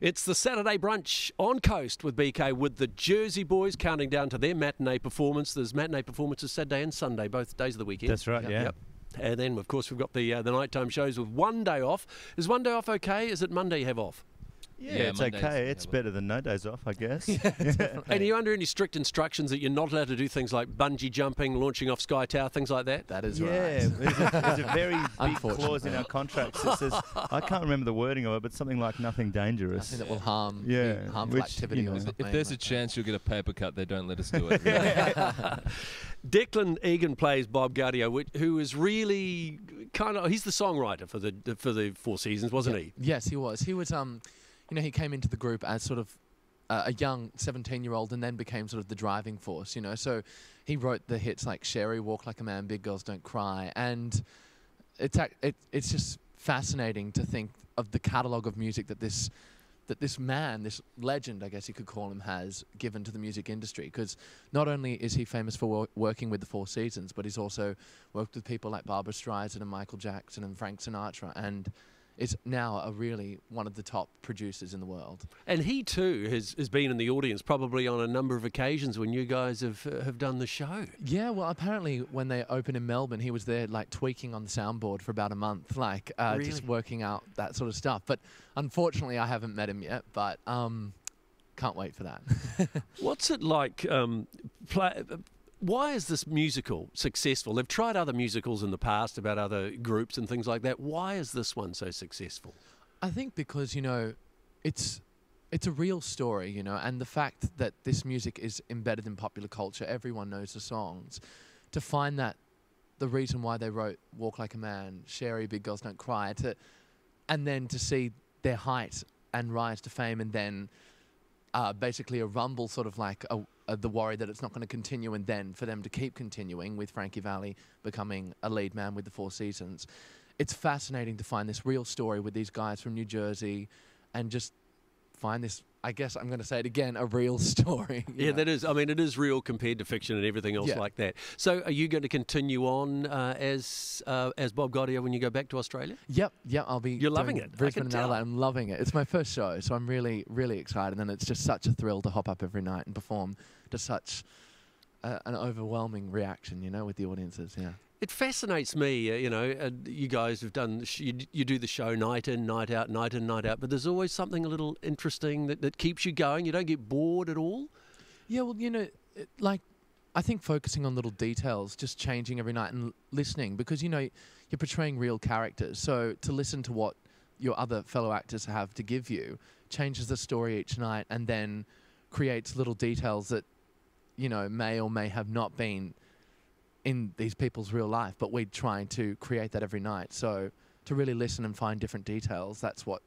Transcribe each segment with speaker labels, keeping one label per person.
Speaker 1: It's the Saturday brunch on Coast with BK with the Jersey Boys counting down to their matinee performance. There's matinee performances Saturday and Sunday, both days of the weekend.
Speaker 2: That's right, yeah.
Speaker 1: Yep. And then, of course, we've got the nighttime shows with one day off. Is one day off okay? Is it Monday you have off?
Speaker 2: Yeah, it's
Speaker 3: Mondays
Speaker 2: okay. It's better than no days off, I guess.
Speaker 1: And are you under any strict instructions that you're not allowed to do things like bungee jumping, launching off Sky Tower, things like that?
Speaker 4: That is right.
Speaker 2: Yeah, there's a very big clause in our contracts that says, I can't remember the wording of it, but something like nothing dangerous.
Speaker 4: Nothing that will harm harmful
Speaker 2: which,
Speaker 4: activity.
Speaker 2: you know,
Speaker 3: If there's a chance you'll get a paper cut, they don't let us do it.
Speaker 1: Declan Egan plays Bob Gaudio, who is really he's the songwriter for the Four Seasons, wasn't he?
Speaker 4: Yes, he was. He was he came into the group as sort of a young 17-year-old and then became sort of the driving force, So he wrote the hits like Sherry, Walk Like a Man, Big Girls Don't Cry. And it's just fascinating to think of the catalogue of music that this man, this legend, I guess you could call him, has given to the music industry. Because not only is he famous for working with the Four Seasons, but he's also worked with people like Barbra Streisand and Michael Jackson and Frank Sinatra, and is now really one of the top producers in the world.
Speaker 1: And he too has been in the audience probably on a number of occasions when you guys have done the show.
Speaker 4: Yeah, well, apparently when they opened in Melbourne, he was there like tweaking on the soundboard for about a month,
Speaker 1: Really?
Speaker 4: just working out that sort of stuff. But unfortunately, I haven't met him yet, but can't wait for that.
Speaker 1: What's it like why is this musical successful? They've tried other musicals in the past about other groups and things like that. Why is this one so successful?
Speaker 4: I think because, it's a real story, and the fact that this music is embedded in popular culture, everyone knows the songs. To find that the reason why they wrote Walk Like a Man, Sherry, Big Girls Don't Cry, and then to see their height and rise to fame, and then basically a rumble, sort of like the worry that it's not going to continue, and then for them to keep continuing with Frankie Valli becoming a lead man with the Four Seasons. It's fascinating to find this real story with these guys from New Jersey and just find this, I guess I'm going to say it again, a real story.
Speaker 1: Yeah, that is. I mean, it is real compared to fiction and everything else like that. So are you going to continue on as Bob Gaudio when you go back to Australia?
Speaker 4: Yep, I'll be.
Speaker 1: You're loving it.
Speaker 4: Brisbane and Adelaide. I'm loving it. It's my first show, so I'm really, really excited, and it's just such a thrill to hop up every night and perform to such an overwhelming reaction, with the audiences. Yeah.
Speaker 1: It fascinates me, you guys have done, you do the show night in, night out, night in, night out, but there's always something a little interesting that keeps you going. You don't get bored at all?
Speaker 4: Yeah, well, I think focusing on little details, just changing every night and listening, because, you're portraying real characters. So to listen to what your other fellow actors have to give you changes the story each night and then creates little details that, may or may have not been in these people's real life, but we're trying to create that every night. So to really listen and find different details, that's what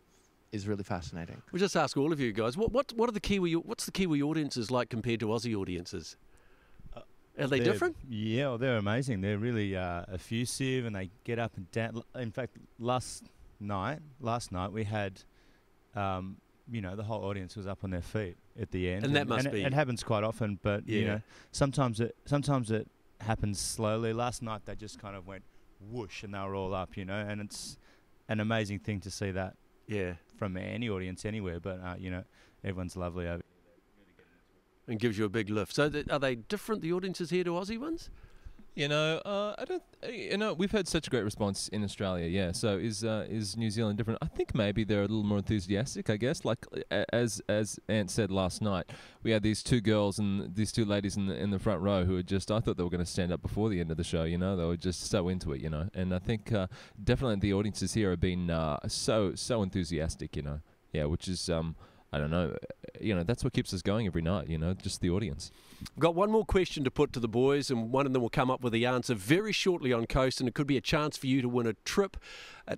Speaker 4: is really fascinating.
Speaker 1: We'll just ask all of you guys, what's the Kiwi audiences like compared to Aussie audiences? Are they different?
Speaker 2: Yeah, well, they're amazing. They're really effusive, and they get up and down. In fact, last night we had, the whole audience was up on their feet at the end.
Speaker 1: And that must be...
Speaker 2: It happens quite often, but, sometimes it happens slowly. Last night they just kind of went whoosh and they were all up, and it's an amazing thing to see that from any audience anywhere, but everyone's lovely over here.
Speaker 1: And gives you a big lift. So are they different, the audiences here, to Aussie ones?
Speaker 3: I don't. We've had such a great response in Australia. Yeah. So is New Zealand different? I think maybe they're a little more enthusiastic. I guess, like as Ant said last night, we had these two girls and these two ladies in the front row who were just. I thought they were going to stand up before the end of the show. They were just so into it. And I think definitely the audiences here have been so enthusiastic. Yeah, which is I don't know. That's what keeps us going every night. Just the audience.
Speaker 1: We've got one more question to put to the boys, and one of them will come up with the answer very shortly on Coast, and it could be a chance for you to win a trip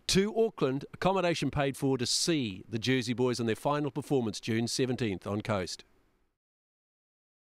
Speaker 1: to Auckland, accommodation paid for, to see the Jersey Boys on their final performance June 17th on Coast.